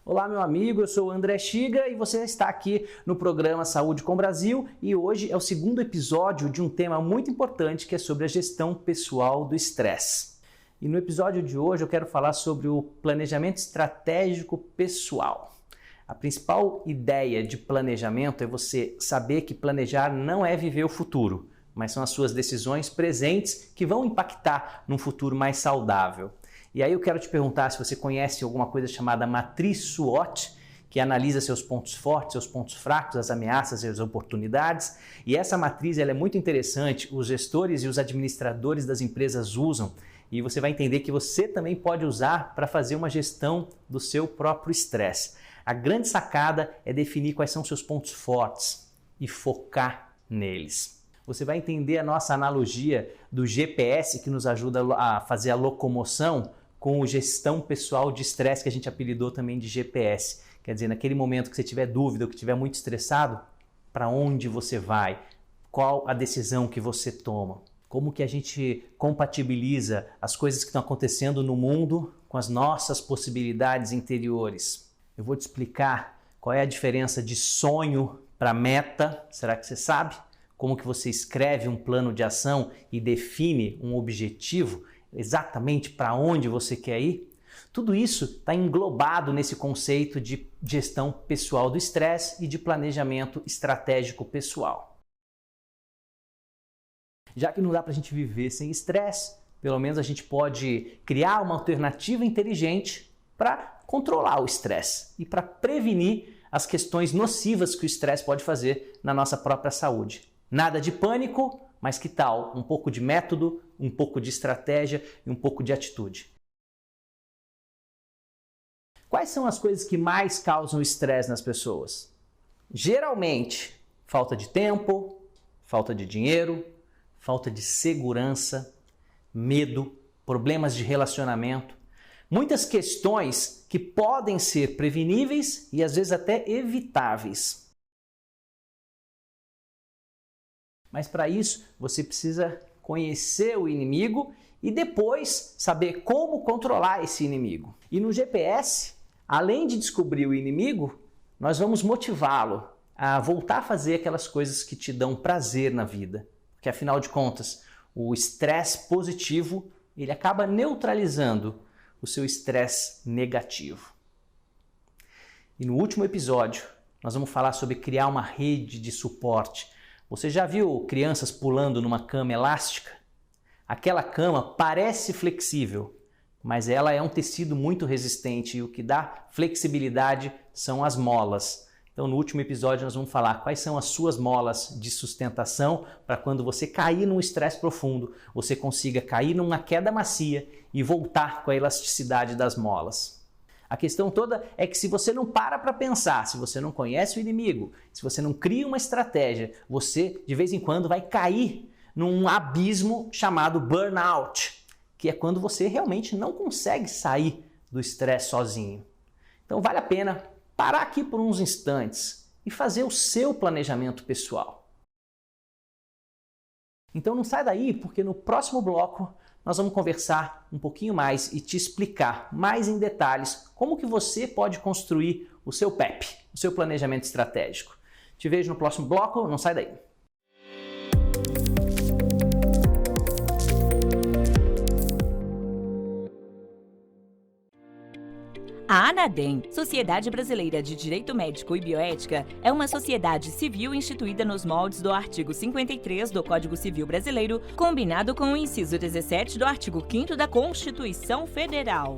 Olá, meu amigo, eu sou o André Chiga e você está aqui no programa Saúde com Brasil e hoje é o segundo episódio de um tema muito importante que é sobre a gestão pessoal do estresse. E no episódio de hoje eu quero falar sobre o planejamento estratégico pessoal. A principal ideia de planejamento é você saber que planejar não é viver o futuro, mas são as suas decisões presentes que vão impactar num futuro mais saudável. E aí eu quero te perguntar se você conhece alguma coisa chamada matriz SWOT, que analisa seus pontos fortes, seus pontos fracos, as ameaças e as oportunidades. E essa matriz ela é muito interessante, os gestores e os administradores das empresas usam, e você vai entender que você também pode usar para fazer uma gestão do seu próprio estresse. A grande sacada é definir quais são seus pontos fortes e focar neles. Você vai entender a nossa analogia do GPS que nos ajuda a fazer a locomoção com a gestão pessoal de estresse que a gente apelidou também de GPS. Quer dizer, naquele momento que você tiver dúvida ou que estiver muito estressado, para onde você vai? Qual a decisão que você toma? Como que a gente compatibiliza as coisas que estão acontecendo no mundo com as nossas possibilidades interiores? Eu vou te explicar qual é a diferença de sonho para meta. Será que você sabe? Como que você escreve um plano de ação e define um objetivo, exatamente para onde você quer ir? Tudo isso está englobado nesse conceito de gestão pessoal do estresse e de planejamento estratégico pessoal. Já que não dá para a gente viver sem estresse, pelo menos a gente pode criar uma alternativa inteligente para controlar o estresse e para prevenir as questões nocivas que o estresse pode fazer na nossa própria saúde. Nada de pânico, mas que tal um pouco de método, um pouco de estratégia e um pouco de atitude? Quais são as coisas que mais causam estresse nas pessoas? Geralmente, falta de tempo, falta de dinheiro, falta de segurança, medo, problemas de relacionamento. Muitas questões que podem ser preveníveis e às vezes até evitáveis. Mas para isso, você precisa conhecer o inimigo e depois saber como controlar esse inimigo. E no GPS, além de descobrir o inimigo, nós vamos motivá-lo a voltar a fazer aquelas coisas que te dão prazer na vida. Porque afinal de contas, o estresse positivo, ele acaba neutralizando o seu estresse negativo. E no último episódio, nós vamos falar sobre criar uma rede de suporte. Você já viu crianças pulando numa cama elástica? Aquela cama parece flexível, mas ela é um tecido muito resistente e o que dá flexibilidade são as molas. Então no último episódio nós vamos falar quais são as suas molas de sustentação para quando você cair num estresse profundo, você consiga cair numa queda macia e voltar com a elasticidade das molas. A questão toda é que se você não para pensar, se você não conhece o inimigo, se você não cria uma estratégia, você de vez em quando vai cair num abismo chamado burnout, que é quando você realmente não consegue sair do estresse sozinho. Então vale a pena parar aqui por uns instantes e fazer o seu planejamento pessoal. Então não sai daí, porque no próximo bloco nós vamos conversar um pouquinho mais e te explicar mais em detalhes como que você pode construir o seu PEP, o seu planejamento estratégico. Te vejo no próximo bloco, não sai daí. A ANADEM, Sociedade Brasileira de Direito Médico e Bioética, é uma sociedade civil instituída nos moldes do artigo 53 do Código Civil Brasileiro, combinado com o inciso 17 do artigo 5º da Constituição Federal.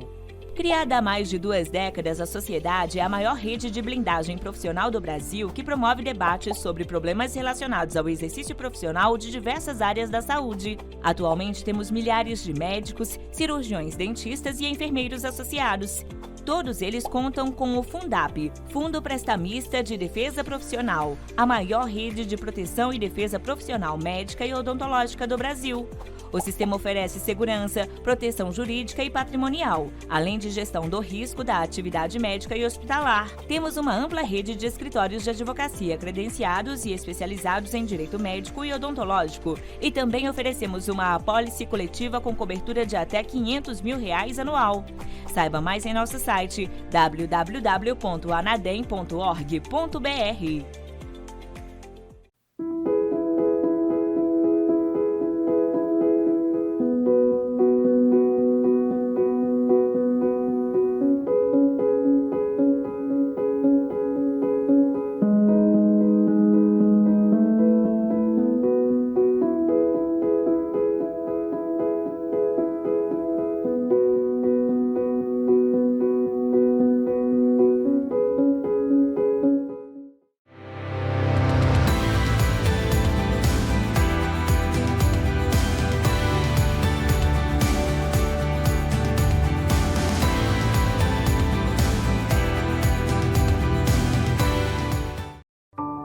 Criada há mais de 2 décadas, a sociedade é a maior rede de blindagem profissional do Brasil que promove debates sobre problemas relacionados ao exercício profissional de diversas áreas da saúde. Atualmente temos milhares de médicos, cirurgiões, dentistas e enfermeiros associados. Todos eles contam com o Fundap, Fundo Prestamista de Defesa Profissional, a maior rede de proteção e defesa profissional médica e odontológica do Brasil. O sistema oferece segurança, proteção jurídica e patrimonial, além de gestão do risco da atividade médica e hospitalar. Temos uma ampla rede de escritórios de advocacia credenciados e especializados em direito médico e odontológico. E também oferecemos uma apólice coletiva com cobertura de até R$500 mil anual. Saiba mais em nosso site www.anadem.org.br.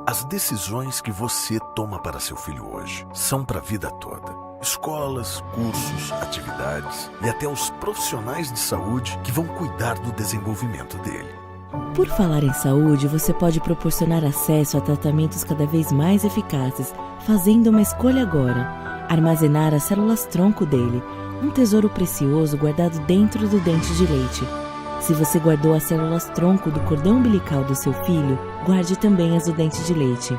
As decisões que você toma para seu filho hoje são para a vida toda. Escolas, cursos, atividades e até os profissionais de saúde que vão cuidar do desenvolvimento dele. Por falar em saúde, você pode proporcionar acesso a tratamentos cada vez mais eficazes, fazendo uma escolha agora: armazenar as células-tronco dele, um tesouro precioso guardado dentro do dente de leite. Se você guardou as células-tronco do cordão umbilical do seu filho, guarde também as do dente de leite.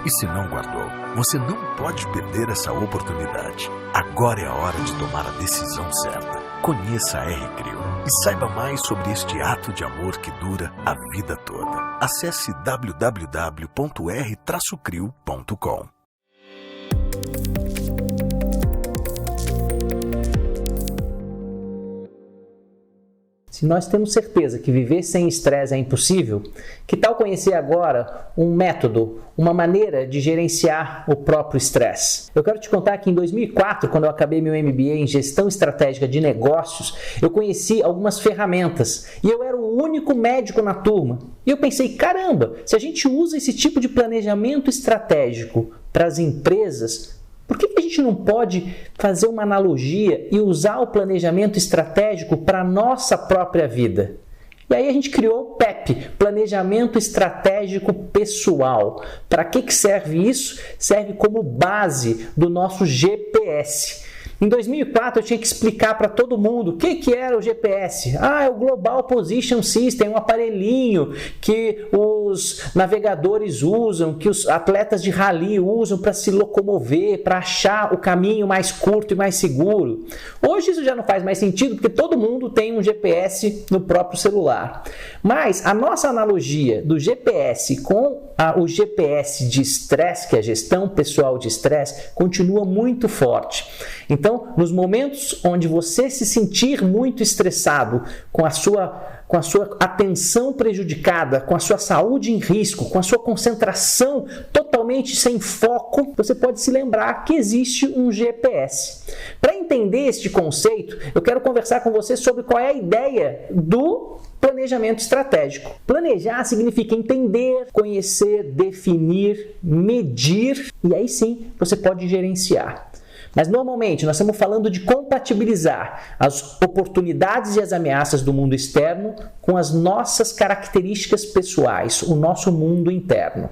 E se não guardou, você não pode perder essa oportunidade. Agora é a hora de tomar a decisão certa. Conheça a R-Crio e saiba mais sobre este ato de amor que dura a vida toda. Acesse www.r-crio.com. Se nós temos certeza que viver sem estresse é impossível, que tal conhecer agora um método, uma maneira de gerenciar o próprio estresse? Eu quero te contar que em 2004, quando eu acabei meu MBA em Gestão Estratégica de Negócios, eu conheci algumas ferramentas e eu era o único médico na turma. E eu pensei, caramba, se a gente usa esse tipo de planejamento estratégico para as empresas, por que a gente não pode fazer uma analogia e usar o planejamento estratégico para a nossa própria vida? E aí a gente criou o PEP, Planejamento Estratégico Pessoal. Para que serve isso? Serve como base do nosso GPS. Em 2004 eu tinha que explicar para todo mundo o que era o GPS. É o Global Position System, um aparelhinho que os navegadores usam, que os atletas de rally usam para se locomover, para achar o caminho mais curto e mais seguro. Hoje isso já não faz mais sentido porque todo mundo tem um GPS no próprio celular. Mas a nossa analogia do GPS com o GPS de estresse, que é a gestão pessoal de estresse, continua muito forte. Então, nos momentos onde você se sentir muito estressado, com a sua atenção prejudicada, com a sua saúde em risco, com a sua concentração totalmente sem foco, você pode se lembrar que existe um GPS. Para entender este conceito, eu quero conversar com você sobre qual é a ideia do planejamento estratégico. Planejar significa entender, conhecer, definir, medir e aí sim você pode gerenciar. Mas normalmente nós estamos falando de compatibilizar as oportunidades e as ameaças do mundo externo com as nossas características pessoais, o nosso mundo interno.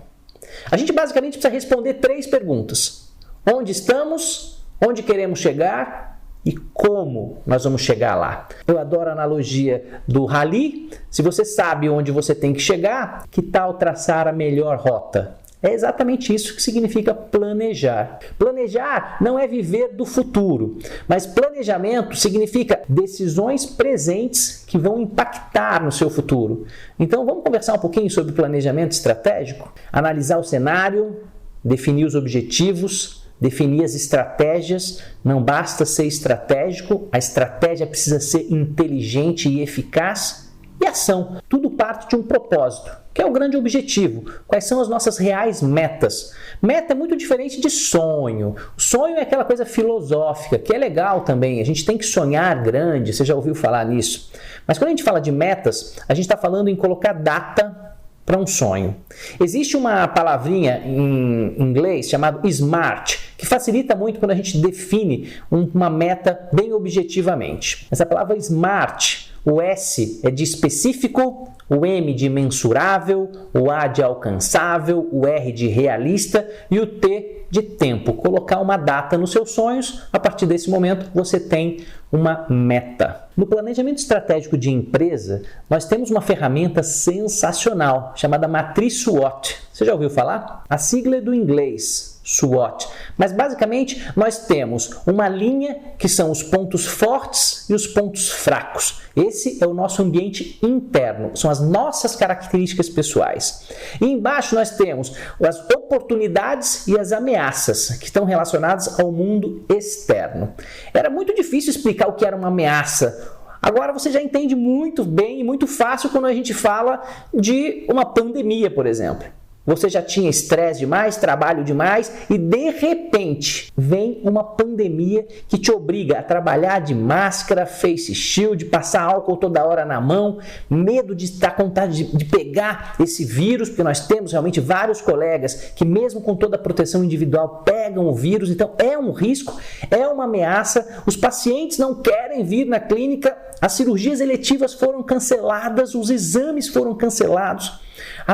A gente basicamente precisa responder 3 perguntas: onde estamos, onde queremos chegar e como nós vamos chegar lá. Eu adoro a analogia do rally. Se você sabe onde você tem que chegar, que tal traçar a melhor rota? É exatamente isso que significa planejar. Planejar não é viver do futuro, mas planejamento significa decisões presentes que vão impactar no seu futuro. Então vamos conversar um pouquinho sobre planejamento estratégico? Analisar o cenário, definir os objetivos, definir as estratégias. Não basta ser estratégico, a estratégia precisa ser inteligente e eficaz. E ação, tudo parte de um propósito, que é o grande objetivo. Quais são as nossas reais metas? Meta é muito diferente de sonho. O sonho é aquela coisa filosófica, que é legal também. A gente tem que sonhar grande, você já ouviu falar nisso. Mas quando a gente fala de metas, a gente está falando em colocar data para um sonho. Existe uma palavrinha em inglês chamada SMART, que facilita muito quando a gente define uma meta bem objetivamente. Essa palavra SMART, o S é de específico, o M de mensurável, o A de alcançável, o R de realista e o T de tempo. Colocar uma data nos seus sonhos, a partir desse momento você tem uma meta. No planejamento estratégico de empresa, nós temos uma ferramenta sensacional chamada matriz SWOT. Você já ouviu falar? A sigla é do inglês, SWOT. Mas basicamente nós temos uma linha que são os pontos fortes e os pontos fracos. Esse é o nosso ambiente interno, são as nossas características pessoais. E embaixo nós temos as oportunidades e as ameaças que estão relacionadas ao mundo externo. Era muito difícil explicar o que era uma ameaça. Agora você já entende muito bem e muito fácil quando a gente fala de uma pandemia, por exemplo. Você já tinha estresse demais, trabalho demais e de repente vem uma pandemia que te obriga a trabalhar de máscara, face shield, passar álcool toda hora na mão, medo de estar com vontade de pegar esse vírus, porque nós temos realmente vários colegas que mesmo com toda a proteção individual pegam o vírus, então é um risco, é uma ameaça, os pacientes não querem vir na clínica, as cirurgias eletivas foram canceladas, os exames foram cancelados.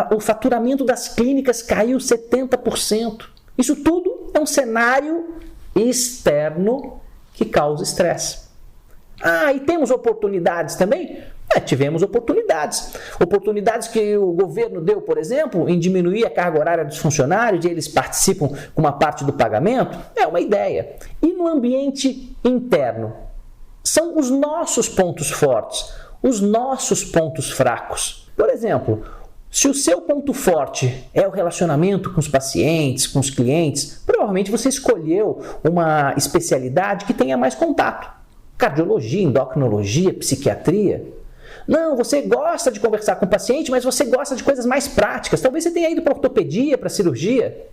O faturamento das clínicas caiu 70%. Isso tudo é um cenário externo que causa estresse. E temos oportunidades também? Tivemos oportunidades. Oportunidades que o governo deu, por exemplo, em diminuir a carga horária dos funcionários e eles participam com uma parte do pagamento. É uma ideia. E no ambiente interno? São os nossos pontos fortes, os nossos pontos fracos. Por exemplo, se o seu ponto forte é o relacionamento com os pacientes, com os clientes, provavelmente você escolheu uma especialidade que tenha mais contato. Cardiologia, endocrinologia, psiquiatria. Não, você gosta de conversar com o paciente, mas você gosta de coisas mais práticas. Talvez você tenha ido para ortopedia, para cirurgia.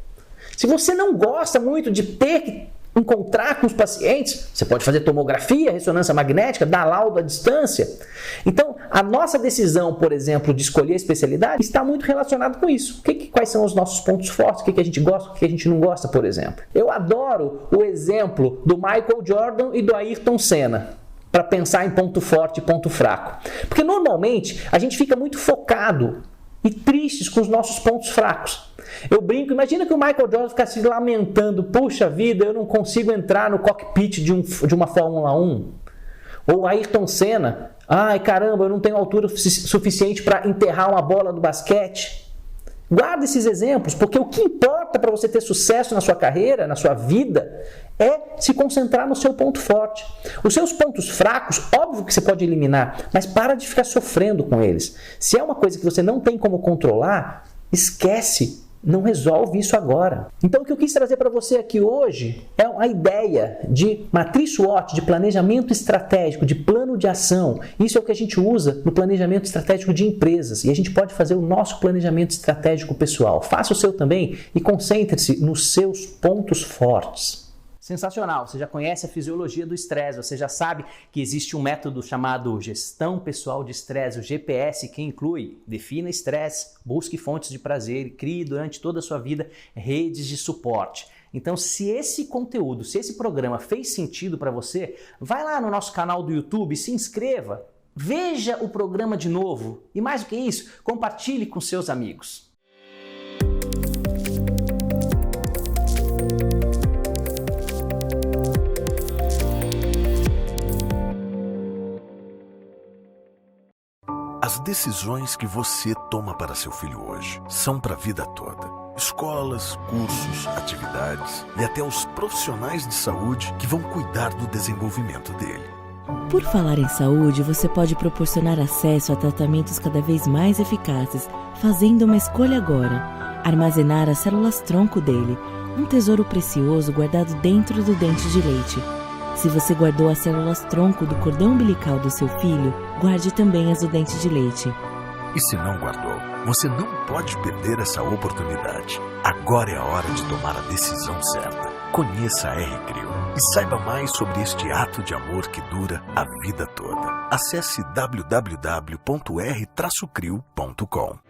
Se você não gosta muito de ter que encontrar com os pacientes, você pode fazer tomografia, ressonância magnética, dar laudo à distância. Então, a nossa decisão, por exemplo, de escolher a especialidade está muito relacionada com isso. Quais são os nossos pontos fortes, o que a gente gosta, o que a gente não gosta, por exemplo. Eu adoro o exemplo do Michael Jordan e do Ayrton Senna para pensar em ponto forte e ponto fraco. Porque normalmente a gente fica muito focado e tristes com os nossos pontos fracos. Eu brinco, imagina que o Michael Jordan ficasse lamentando, puxa vida, eu não consigo entrar no cockpit de uma Fórmula 1. Ou Ayrton Senna, ai caramba, eu não tenho altura suficiente para enterrar uma bola do basquete. Guarda esses exemplos, porque o que importa para você ter sucesso na sua carreira, na sua vida, é se concentrar no seu ponto forte. Os seus pontos fracos, óbvio que você pode eliminar, mas para de ficar sofrendo com eles. Se é uma coisa que você não tem como controlar, esquece. Não resolve isso agora. Então o que eu quis trazer para você aqui hoje é a ideia de matriz SWOT, de planejamento estratégico, de plano de ação. Isso é o que a gente usa no planejamento estratégico de empresas e a gente pode fazer o nosso planejamento estratégico pessoal. Faça o seu também e concentre-se nos seus pontos fortes. Sensacional, você já conhece a fisiologia do estresse, você já sabe que existe um método chamado Gestão Pessoal de Estresse, o GPS, que inclui defina estresse, busque fontes de prazer e crie durante toda a sua vida redes de suporte. Então, se esse conteúdo, se esse programa fez sentido para você, vai lá no nosso canal do YouTube, se inscreva, veja o programa de novo e mais do que isso, compartilhe com seus amigos. As decisões que você toma para seu filho hoje são para a vida toda. Escolas, cursos, atividades e até os profissionais de saúde que vão cuidar do desenvolvimento dele. Por falar em saúde, você pode proporcionar acesso a tratamentos cada vez mais eficazes, fazendo uma escolha agora. Armazenar as células-tronco dele, um tesouro precioso guardado dentro do dente de leite. Se você guardou as células-tronco do cordão umbilical do seu filho, guarde também as do dente de leite. E se não guardou, você não pode perder essa oportunidade. Agora é a hora de tomar a decisão certa. Conheça a R-Creo e saiba mais sobre este ato de amor que dura a vida toda. Acesse www.r-creo.com.